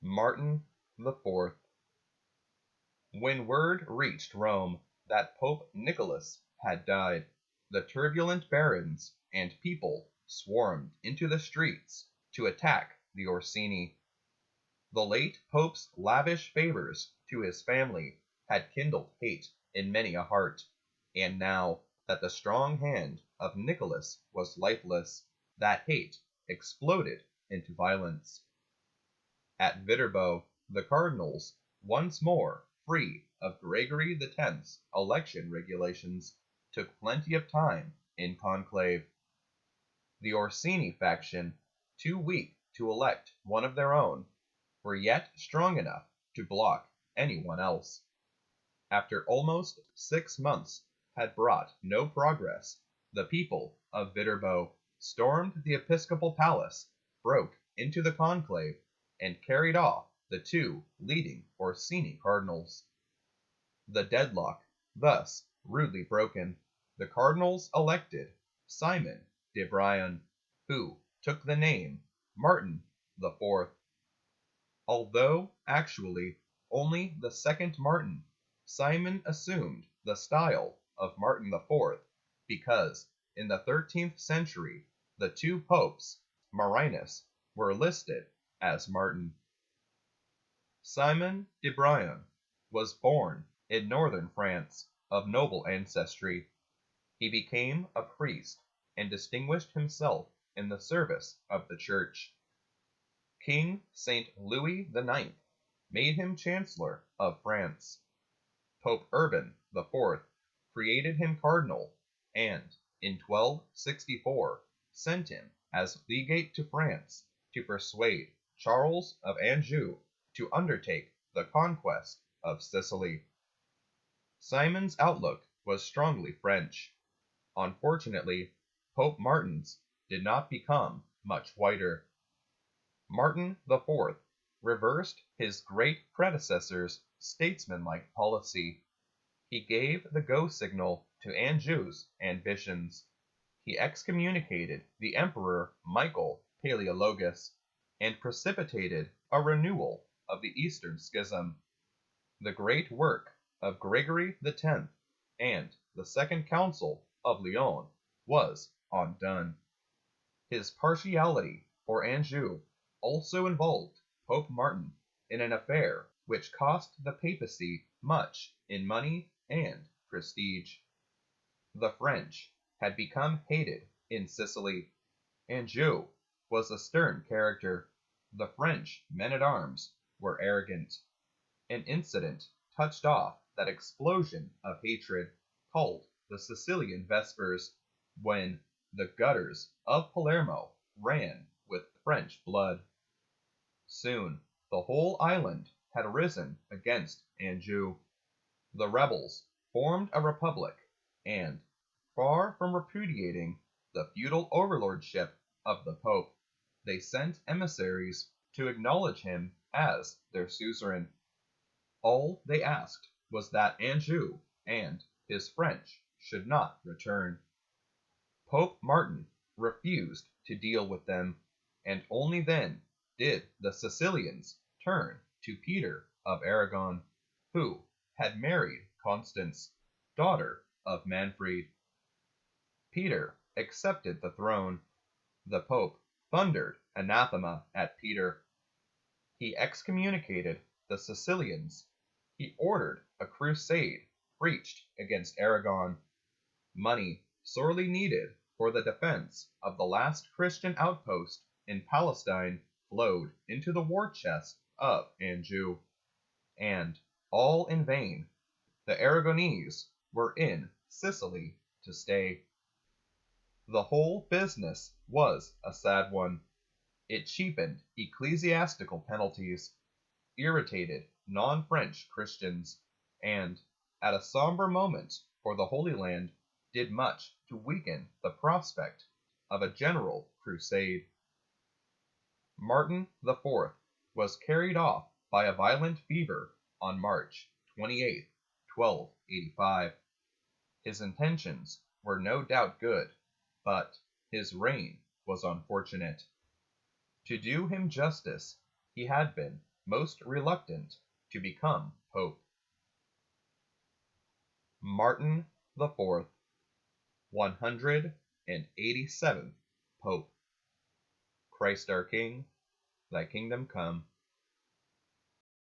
Martin IV. When word reached Rome that Pope Nicholas had died, the turbulent barons and people swarmed into the streets to attack the Orsini. The late Pope's lavish favors to his family had kindled hate in many a heart, and now that the strong hand of Nicholas was lifeless, that hate exploded into violence. At Viterbo, the cardinals, once more free of Gregory X's election regulations, took plenty of time in conclave. The Orsini faction, too weak to elect one of their own, were yet strong enough to block anyone else. After almost 6 months had brought no progress, the people of Viterbo stormed the episcopal palace, broke into the conclave, and carried off the 2 leading Orsini cardinals. The deadlock thus rudely broken, the cardinals elected Simon de Brion, who took the name Martin IV. Although actually only the second Martin, Simon assumed the style of Martin IV because in the 13th century the 2 popes, Marinus, were listed as Martin. Simon de Brion was born in northern France of noble ancestry. He became a priest and distinguished himself in the service of the Church. King St. Louis IX made him Chancellor of France. Pope Urban IV created him cardinal, and in 1264 sent him as legate to France to persuade Charles of Anjou to undertake the conquest of Sicily. Simon's outlook was strongly French. Unfortunately, Pope Martin's did not become much whiter. Martin IV reversed his great predecessor's statesmanlike policy. He gave the go signal to Anjou's ambitions. He excommunicated the Emperor Michael Palaeologus and precipitated a renewal of the Eastern Schism. The great work of Gregory X and the Second Council of Lyon was undone. His partiality for Anjou also involved Pope Martin in an affair which cost the papacy much in money and prestige. The French had become hated in Sicily. Anjou was a stern character. The French men-at-arms were arrogant. An incident touched off that explosion of hatred called the Sicilian Vespers, when the gutters of Palermo ran with French blood. Soon the whole island had risen against Anjou. The rebels formed a republic, and, far from repudiating the feudal overlordship of the Pope, they sent emissaries to acknowledge him as their suzerain. All they asked was that Anjou and his French should not return. Pope Martin refused to deal with them, and only then did the Sicilians turn to Peter of Aragon, who had married Constance, daughter of Manfred. Peter accepted the throne. The Pope thundered anathema at Peter. He excommunicated the Sicilians. He ordered a crusade preached against Aragon. Money sorely needed for the defense of the last Christian outpost in Palestine flowed into the war chest of Anjou. And, all in vain, the Aragonese were in Sicily to stay. The whole business was a sad one. It cheapened ecclesiastical penalties, irritated non-French Christians, and, at a somber moment for the Holy Land, did much to weaken the prospect of a general crusade. Martin IV was carried off by a violent fever on March 28, 1285. His intentions were no doubt good, but his reign was unfortunate. To do him justice, he had been most reluctant to become Pope. Martin the Fourth, 187th Pope. Christ our King, thy kingdom come.